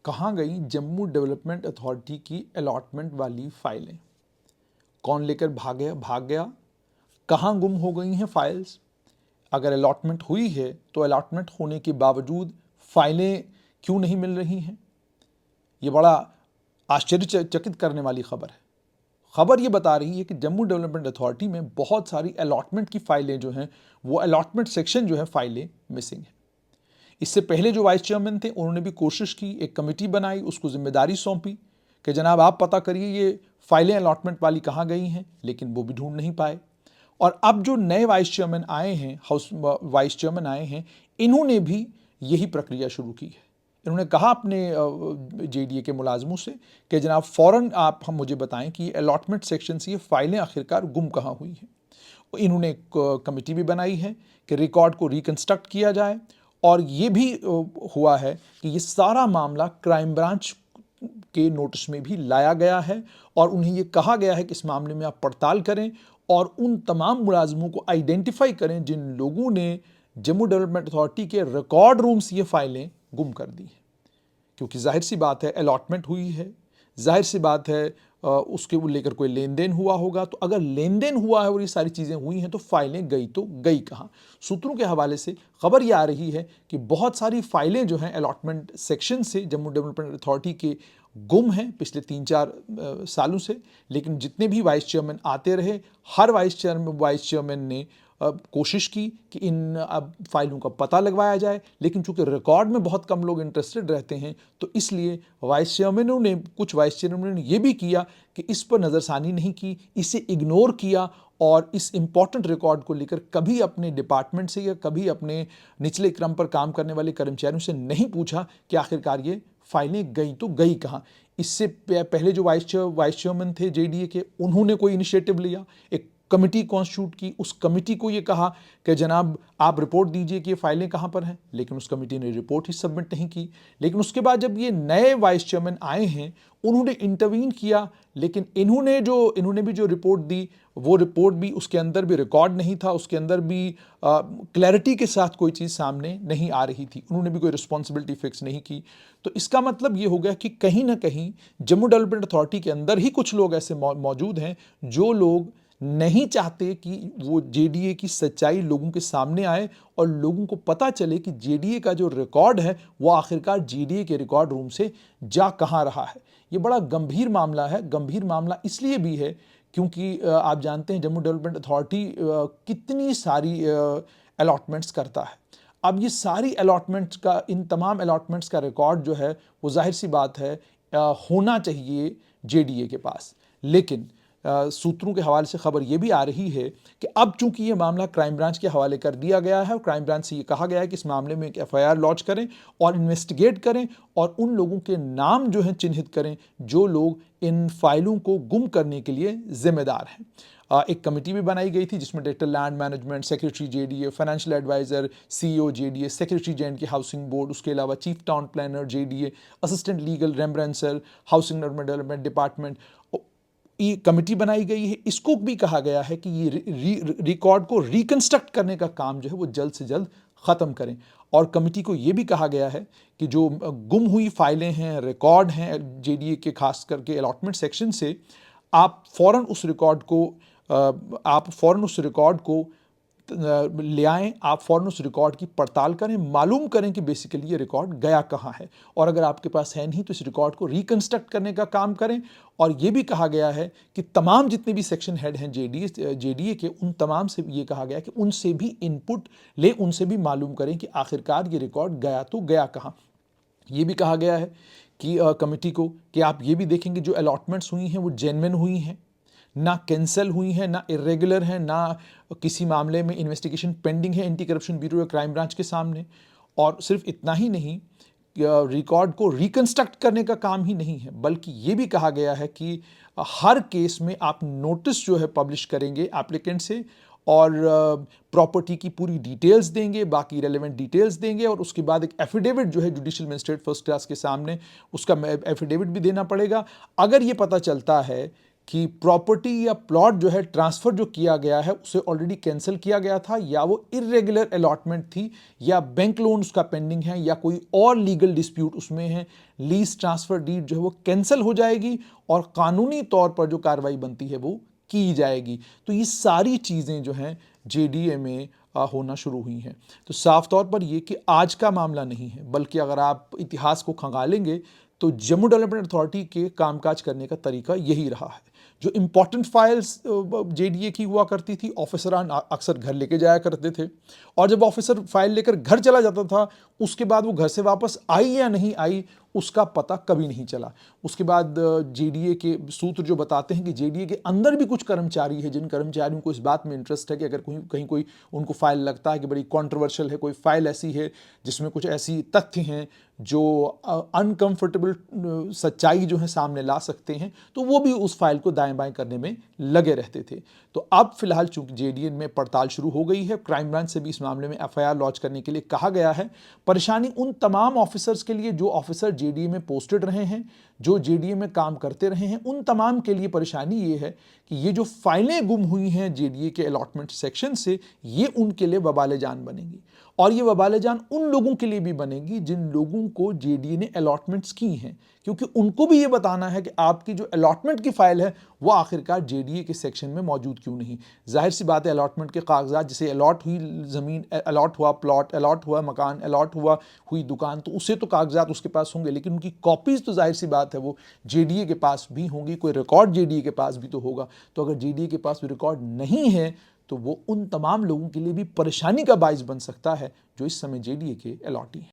कहाँ गई Jammu development authority की अलॉटमेंट वाली फाइलें? कौन लेकर भाग गया? कहाँ गुम हो गई हैं फाइल्स? अगर अलॉटमेंट हुई है तो अलॉटमेंट होने के बावजूद फाइलें क्यों नहीं मिल रही हैं? ये बड़ा आश्चर्यचकित करने वाली खबर है। खबर ये बता रही है कि जम्मू डेवलपमेंट अथॉरिटी में बहुत सारी अलॉटमेंट की फाइलें जो हैं, वो अलॉटमेंट सेक्शन जो है फाइलें मिसिंग हैं। इससे पहले जो वाइस चेयरमैन थे उन्होंने भी कोशिश की, एक कमेटी बनाई, उसको जिम्मेदारी सौंपी कि जनाब आप पता करिए ये फाइलें अलॉटमेंट वाली कहाँ गई हैं, लेकिन वो भी ढूंढ नहीं पाए। और अब जो नए वाइस चेयरमैन आए हैं, हाउस वाइस चेयरमैन आए हैं, इन्होंने भी यही प्रक्रिया शुरू की है। इन्होंने कहा अपने जेडीए के मुलाजमों से कि जनाब फ़ौरन आप हम मुझे बताएं कि अलॉटमेंट सेक्शन से ये फाइलें आखिरकार गुम कहाँ हुई हैं। इन्होंने एक कमेटी भी बनाई है कि रिकॉर्ड को रिकंस्ट्रक्ट किया जाए, और ये भी हुआ है कि ये सारा मामला क्राइम ब्रांच के नोटिस में भी लाया गया है और उन्हें ये कहा गया है कि इस मामले में आप पड़ताल करें और उन तमाम मुलाजमों को आइडेंटिफाई करें जिन लोगों ने जम्मू डेवलपमेंट अथॉरिटी के रिकॉर्ड रूम से ये फाइलें गुम कर दी हैं। क्योंकि जाहिर सी बात है अलॉटमेंट हुई है, जाहिर सी बात है उसके लेकर कोई लेन देन हुआ होगा, तो अगर लेन देन हुआ है और ये सारी चीज़ें हुई हैं तो फाइलें गई तो गई कहाँ? सूत्रों के हवाले से खबर ये आ रही है कि बहुत सारी फाइलें जो हैं अलॉटमेंट सेक्शन से जम्मू डेवलपमेंट अथॉरिटी के गुम हैं पिछले 3-4 सालों से। लेकिन जितने भी वाइस चेयरमैन आते रहे, हर वाइस चेयरमैन ने कोशिश की कि इन अब फाइलों का पता लगवाया जाए, लेकिन चूंकि रिकॉर्ड में बहुत कम लोग इंटरेस्टेड रहते हैं तो इसलिए कुछ वाइस चेयरमैनों ने यह भी किया कि इस पर नज़रसानी नहीं की, इसे इग्नोर किया और इस इम्पॉर्टेंट रिकॉर्ड को लेकर कभी अपने डिपार्टमेंट से या कभी अपने निचले क्रम पर काम करने वाले कर्मचारियों से नहीं पूछा कि आखिरकार ये फाइलें गई तो गई कहाँ। इससे पहले जो वाइस चेयरमैन थे जेडीए के, उन्होंने कोई इनिशिएटिव लिया, एक कमेटी कॉन्स्टिट्यूट की, उस कमेटी को ये कहा कि जनाब आप रिपोर्ट दीजिए कि ये फाइलें कहाँ पर हैं, लेकिन उस कमेटी ने रिपोर्ट ही सबमिट नहीं की। लेकिन उसके बाद जब ये नए वाइस चेयरमैन आए हैं उन्होंने इंटरवीन किया, लेकिन इन्होंने भी जो रिपोर्ट दी वो रिपोर्ट भी, उसके अंदर भी रिकॉर्ड नहीं था, उसके अंदर भी क्लैरिटी के साथ कोई चीज़ सामने नहीं आ रही थी, उन्होंने भी कोई रिस्पॉन्सिबिलिटी फिक्स नहीं की। तो इसका मतलब ये हो गया कि कहीं ना कहीं जम्मू डेवलपमेंट अथॉरिटी के अंदर ही कुछ लोग ऐसे मौजूद हैं जो लोग नहीं चाहते कि वो जेडीए की सच्चाई लोगों के सामने आए और लोगों को पता चले कि जेडीए का जो रिकॉर्ड है वो आखिरकार जेडीए के रिकॉर्ड रूम से जा कहाँ रहा है। ये बड़ा गंभीर मामला है। गंभीर मामला इसलिए भी है क्योंकि आप जानते हैं जम्मू डेवलपमेंट अथॉरिटी कितनी सारी अलॉटमेंट्स करता है। अब ये सारी अलॉटमेंट्स का, इन तमाम अलॉटमेंट्स का रिकॉर्ड जो है वो जाहिर सी बात है होना चाहिए जेडीए के पास। लेकिन सूत्रों के हवाले से खबर ये भी आ रही है कि अब चूंकि ये मामला क्राइम ब्रांच के हवाले कर दिया गया है और क्राइम ब्रांच से ये कहा गया है कि इस मामले में एक एफआईआर लॉन्च करें और इन्वेस्टिगेट करें और उन लोगों के नाम जो हैं चिन्हित करें जो लोग इन फाइलों को गुम करने के लिए जिम्मेदार हैं। एक कमेटी भी बनाई गई थी जिसमें director land management, secretary JDA, financial adviser, CEO JDA, secretary J and K housing board, उसके अलावा chief town planner JDA, assistant legal remembrancer, housing development department, ये कमेटी बनाई गई है। इसको भी कहा गया है कि ये रिकॉर्ड को रिकंस्ट्रक्ट करने का काम जो है वो जल्द से जल्द ख़त्म करें। और कमेटी को ये भी कहा गया है कि जो गुम हुई फाइलें हैं, रिकॉर्ड हैं जेडीए के, खास करके अलॉटमेंट सेक्शन से, आप फ़ौरन उस रिकॉर्ड को ले आएँ, आप फ़ौरन उस रिकॉर्ड की पड़ताल करें, मालूम करें कि बेसिकली ये रिकॉर्ड गया कहाँ है, और अगर आपके पास है नहीं तो इस रिकॉर्ड को रिकंस्ट्रक्ट करने का काम करें। और ये भी कहा गया है कि तमाम जितने भी सेक्शन हेड हैं जेडीए के, उन तमाम से ये कहा गया कि उनसे भी इनपुट ले, उनसे भी मालूम करें कि आखिरकार ये रिकॉर्ड गया तो गया कहाँ। ये भी कहा गया है कि कमेटी को कि आप ये भी देखेंगे जो अलॉटमेंट्स हुई हैं वो जेन्युइन हुई हैं, ना कैंसिल हुई हैं, ना इरेगुलर हैं, ना किसी मामले में इन्वेस्टिगेशन पेंडिंग है एंटी करप्शन ब्यूरो या क्राइम ब्रांच के सामने। और सिर्फ इतना ही नहीं, रिकॉर्ड को रिकंस्ट्रक्ट करने का काम ही नहीं है, बल्कि ये भी कहा गया है कि हर केस में आप नोटिस जो है पब्लिश करेंगे एप्लीकेंट से और प्रॉपर्टी की पूरी डिटेल्स देंगे, बाकी रेलेवेंट डिटेल्स देंगे, और उसके बाद एक एफिडेविट जो है जुडिशियल मजिस्ट्रेट फर्स्ट क्लास के सामने, उसका एफिडेविट भी देना पड़ेगा। अगर ये पता चलता है कि प्रॉपर्टी या प्लॉट जो है ट्रांसफ़र जो किया गया है उसे ऑलरेडी कैंसिल किया गया था, या वो इरेगुलर अलॉटमेंट थी, या बैंक लोन उसका पेंडिंग है, या कोई और लीगल डिस्प्यूट उसमें है, लीज ट्रांसफ़र डीड जो है वो कैंसिल हो जाएगी और कानूनी तौर पर जो कार्रवाई बनती है वो की जाएगी। तो ये सारी चीज़ें जो हैं जेडीए में होना शुरू हुई हैं। तो साफ तौर पर ये कि आज का मामला नहीं है, बल्कि अगर आप इतिहास को खंगालेंगे तो जम्मू डेवलपमेंट अथॉरिटी के कामकाज करने का तरीका यही रहा है। जो इंपॉर्टेंट फाइल्स जेडीए की हुआ करती थी, ऑफिसरान अक्सर घर लेके जाया करते थे, और जब ऑफिसर फाइल लेकर घर चला जाता था उसके बाद वो घर से वापस आई या नहीं आई उसका पता कभी नहीं चला। उसके बाद जेडीए के सूत्र जो बताते हैं कि जेडीए के अंदर भी कुछ कर्मचारी है जिन कर्मचारियों को इस बात में इंटरेस्ट है कि अगर कहीं कोई उनको फाइल लगता है कि बड़ी कॉन्ट्रोवर्शियल है, कोई फाइल ऐसी है जिसमें कुछ ऐसी तथ्य हैं जो अनकंफर्टेबल सच्चाई जो है सामने ला सकते हैं, तो वो भी उस फाइल को दाएं बाएं करने में लगे रहते थे। तो अब फिलहाल चूंकि जेडीए में पड़ताल शुरू हो गई है, क्राइम ब्रांच से भी इस मामले में एफआईआर लॉन्च करने के लिए कहा गया है। परेशानी उन तमाम ऑफिसर्स के लिए जो ऑफिसर जेडीए में पोस्टेड रहे हैं, जो जेडीए में काम करते रहे हैं, उन तमाम के लिए परेशानी ये है कि ये जो फाइलें गुम हुई हैं जेडीए के अलॉटमेंट सेक्शन से, ये उनके लिए वबाले जान बनेगी। और ये वबाले जान उन लोगों के लिए भी बनेगी जिन लोगों को जेडीए ने अलॉटमेंट्स की हैं, क्योंकि उनको भी ये बताना है कि आपकी जो अलॉटमेंट की फाइल है वो आखिरकार जेडीए के सेक्शन में मौजूद क्यों नहीं। जाहिर सी बात है, अलॉटमेंट के कागजात, जैसे अलॉट हुई ज़मीन, अलॉट हुआ प्लॉट, अलॉट हुआ मकान, अलॉट हुई दुकान, तो उसे तो कागजात उसके पास होंगे, लेकिन उनकी कॉपीज़ तो जाहिर सी बात है वो जेडीए के पास भी होंगी, कोई रिकॉर्ड जेडीए के पास भी तो होगा। तो अगर जेडीए के पास भी रिकॉर्ड नहीं है तो वो उन तमाम लोगों के लिए भी परेशानी का बाइस बन सकता है जो इस समय जेडीए के अलॉटी हैं।